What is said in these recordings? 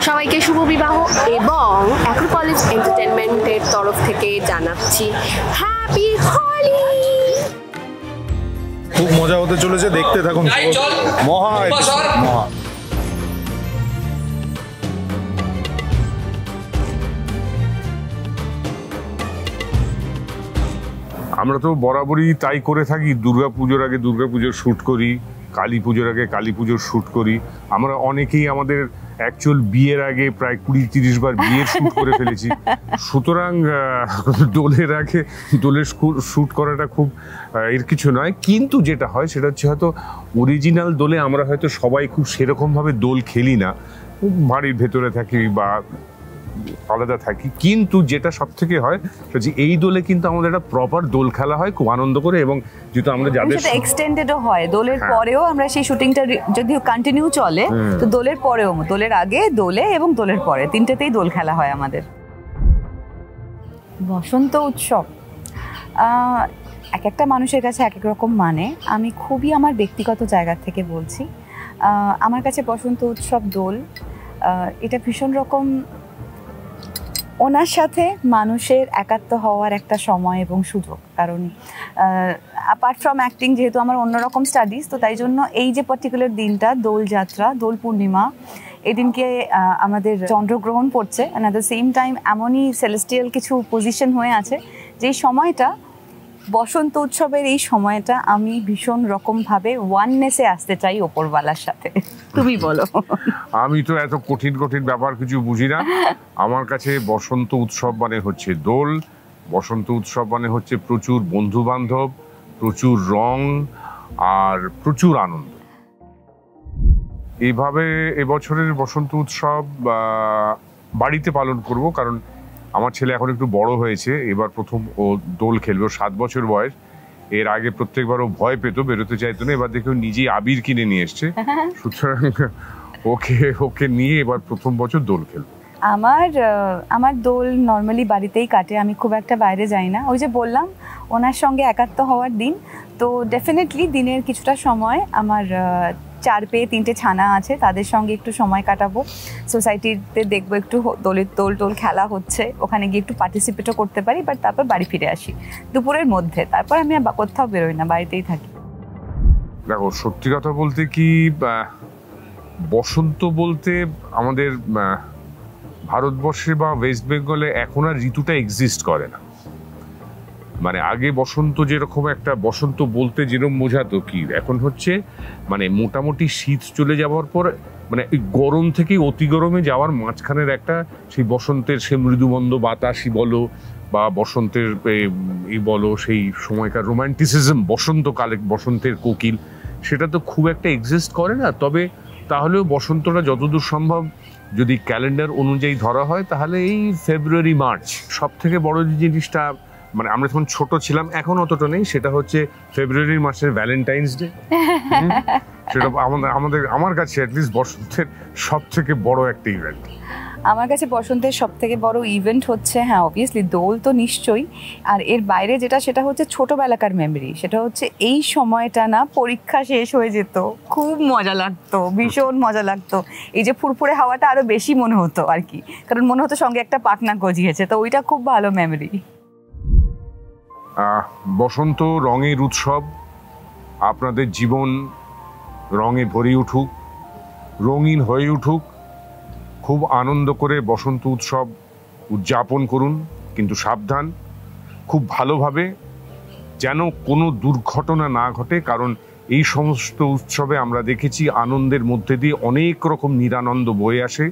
সবাইকে শুভ বিবাহ এবং অ্যাক্রোপলিস এন্টারটেইনমেন্টের তরফ থেকে জানাচ্ছি হ্যাপি হোলি। খুব মজা হতে চলেছে, দেখতে থাকুন। মহা মহা আমরা তো বরাবরই তাই করে থাকি। দুর্গাপুজোর আগে দুর্গাপুজোর শ্যুট করি, কালী পুজোর আগে কালী পুজোর শ্যুট করি। আমরা অনেকেই আমাদের অ্যাকচুয়াল বিয়ের আগে প্রায় 20-30 বার বিয়ের শ্যুট করে ফেলেছি। সুতরাং দোলের আগে দোলের শ্যুট করাটা খুব এর কিছু নয়। কিন্তু যেটা হয় সেটা হচ্ছে হয়তো অরিজিনাল দোলে আমরা হয়তো সবাই খুব সেরকমভাবে দোল খেলি না, বাড়ির ভেতরে থাকি বা আলাদা থাকি। কিন্তু যেটা সব থেকে হয় যে এই দোলে কিন্তু আমাদের একটা প্রপার দোল খেলা হয় খুব আনন্দ করে, এবং যেহেতু আমরা যাদের সেটা এক্সটেন্ডেডও হয় দোলের পরেও, আমরা সেই শুটিংটা যদিও কন্টিনিউ চলে, তো দোলের পরেও, দোলের আগে, দোলে এবং দোলের পরে তিনটেতেই দোল খেলা হয় আমাদের। বসন্ত উৎসব এক একটা মানুষের কাছে এক এক রকম মানে। আমি খুবই আমার ব্যক্তিগত জায়গা থেকে বলছি, আমার কাছে বসন্ত উৎসব, দোল, এটা ভীষণ রকম ওনার সাথে মানুষের একাত্ম হওয়ার একটা সময় এবং সুযোগ। কারণ অ্যাপার্ট ফ্রম অ্যাক্টিং, যেহেতু আমার অন্যরকম স্টাডিজ, তো তাই জন্য এই যে পার্টিকুলার দিনটা, দোলযাত্রা, দোল পূর্ণিমা, এদিনকে আমাদের চন্দ্রগ্রহণ পড়ছে, and at the same time এমনই সেলেস্টিয়াল কিছু পজিশন হয়ে আছে যেই সময়টা, বসন্ত উৎসবের এই সময়টা আমি ভীষণ রকমভাবে ওয়াননেসে আসতে চাই ওপরওয়ালার সাথে। তুমি বলো। আমি তো এত কঠিন কঠিন ব্যাপার কিছু বুঝি না। আমার কাছে বসন্ত উৎসব মানে হচ্ছে দোল, বসন্ত উৎসব মানে হচ্ছে প্রচুর বন্ধু বান্ধব, প্রচুর রং আর প্রচুর আনন্দ। এইভাবে এবছরের বসন্ত উৎসব বাড়িতে পালন করব, কারণ আমার ছেলে এখন একটু বড় হয়েছে, এবার প্রথম ও দোল খেলবে, 7 বছর বয়স। এর আগে প্রত্যেকবার ও ভয় পেত, বেরোতে চাইতো না, এবার দেখে নিজেই আবির কিনে নিয়ে এসছে। সুতরাং ওকে নিয়ে এবার প্রথম বছর দোল খেলবে। আমার দোল নর্মালি বাড়িতেই কাটে, আমি খুব একটা বাইরে যাই না। ওই যে বললাম, ওনার সঙ্গে একাত্ম হওয়ার দিন, তো ডেফিনেটলি দিনের কিছুটা সময় আমার 4 পেয়ে 3টে ছানা আছে, তাদের সঙ্গে একটু সময় কাটাবো। সোসাইটিতে দেখবো একটু দোল খেলা হচ্ছে, ওখানে গিয়ে একটু পার্টিসিপেটও করতে পারি, বাট তারপর বাড়ি ফিরে আসি দুপুরের মধ্যে। তারপর আমি কোথাও বেরোই না, বাড়িতেই থাকি। দেখো, সত্যি কথা বলতে কি, বসন্ত বলতে আমাদের ভারতবর্ষে বা ওয়েস্ট বেঙ্গলে এখন আর ঋতুটা এক্সিস্ট করে না। মানে আগে বসন্ত যেরকম একটা, বসন্ত বলতে যেরকম বোঝাতো কি, এখন হচ্ছে মানে মোটামুটি শীত চলে যাওয়ার পর, মানে এই গরম থেকে অতি গরমে যাওয়ার মাঝখানের একটা সেই বসন্তের সে মৃদুমন্দ বাতাসই বলো বা বসন্তের এই বলো, সেই সময়কার রোম্যান্টিসিজম, বসন্তকালে বসন্তের কোকিল, সেটা তো খুব একটা এক্সিস্ট করে না। তবে তাহলেও বসন্তটা যতদূর সম্ভব যদি ক্যালেন্ডার অনুযায়ী ধরা হয়, তাহলে এই ফেব্রুয়ারি মার্চ। সব থেকে বড় যে জিনিসটা, মানে আমরা যখন ছোট ছিলাম, এখন অতটা নেই, সেটা হচ্ছে ফেব্রুয়ারি মাসের ভ্যালেন্টাইন্স ডে। সেটা আমার কাছে অ্যাটলিস্ট বসন্তের সব থেকে বড় একটা ইভেন্ট। আমার কাছে বসন্তের সব থেকে বড় ইভেন্ট হচ্ছে, হ্যাঁ অবভিয়াসলি দোল তো নিশ্চয়ই, আর এর বাইরে যেটা, সেটা হচ্ছে ছোটবেলাকার মেমরি। সেটা হচ্ছে এই সময়টা না, পরীক্ষা শেষ হয়ে যেত, খুব মজা লাগতো, ভীষণ মজা লাগতো। এই যে ফুরফুরে হাওয়াটা আরো বেশি মনে হতো আর কি, কারণ মনে হতো সঙ্গে একটা পাখনা গজিয়েছে, তো ওইটা খুব ভালো মেমরি। বসন্ত রঙের উৎসব, আপনাদের জীবন রঙে ভরে উঠুক, রঙিন হয়ে উঠুক। খুব আনন্দ করে বসন্ত উৎসব উদযাপন করুন, কিন্তু সাবধান, খুব ভালোভাবে, যেন কোনো দুর্ঘটনা না ঘটে। কারণ এই সমস্ত উৎসবে আমরা দেখেছি আনন্দের মধ্যে দিয়ে অনেক রকম নিরানন্দ বয়ে আসে।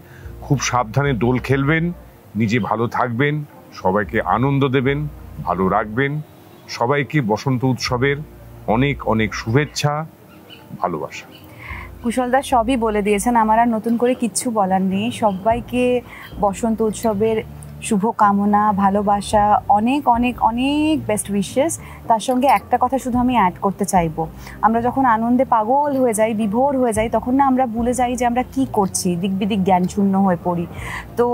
খুব সাবধানে দোল খেলবেন, নিজে ভালো থাকবেন, সবাইকে আনন্দ দেবেন, ভালো রাখবেন। সবাইকে বসন্ত উৎসবের অনেক অনেক শুভেচ্ছা, ভালোবাসা। কুশলদা সবই বলে দিয়েছেন, আমার আর নতুন করে কিচ্ছু বলার নেই। সবাইকে বসন্ত উৎসবের শুভকামনা, ভালোবাসা, অনেক অনেক অনেক বেস্ট উইশেস। তার সঙ্গে একটা কথা শুধু আমি অ্যাড করতে চাইবো, আমরা যখন আনন্দে পাগল হয়ে যাই, বিভোর হয়ে যাই, তখন না আমরা ভুলে যাই যে আমরা কি করছি, দিক বিদিক জ্ঞানশূন্য হয়ে পড়ি। তো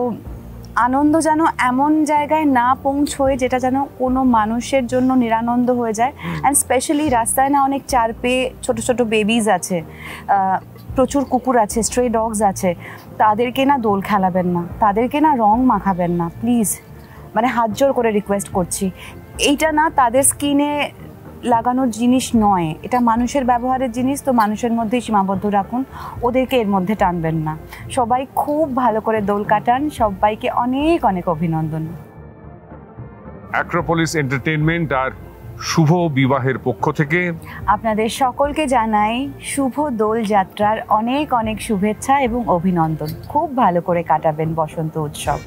আনন্দ যেন এমন জায়গায় না পৌঁছয় যেটা যেন কোনো মানুষের জন্য নিরানন্দ হয়ে যায়। অ্যান্ড স্পেশালি রাস্তায় না অনেক চার পেয়ে ছোটো ছোটো বেবিজ আছে, প্রচুর কুকুর আছে, স্ট্রে ডগস আছে, তাদেরকে না দোল খেলাবেন না, তাদেরকে না রং মাখাবেন না প্লিজ, মানে হাত জোর করে রিকোয়েস্ট করছি। এইটা না তাদের স্কিনে লাগানোর জিনিস নয়, এটা মানুষের ব্যবহারের জিনিস, তো মানুষের মধ্যেই সীমাবদ্ধ রাখুন, ওদেরকে এর মধ্যে টানবেন না। সবাই খুব ভালো করে দোল কাটান, সবাইকে অনেক অনেক অভিনন্দন। অ্যাক্রোপলিস এন্টারটেইনমেন্ট আর শুভ বিবাহের পক্ষ থেকে আপনাদের সকলকে জানাই শুভ দোল যাত্রার অনেক অনেক শুভেচ্ছা এবং অভিনন্দন। খুব ভালো করে কাটাবেন বসন্ত উৎসব।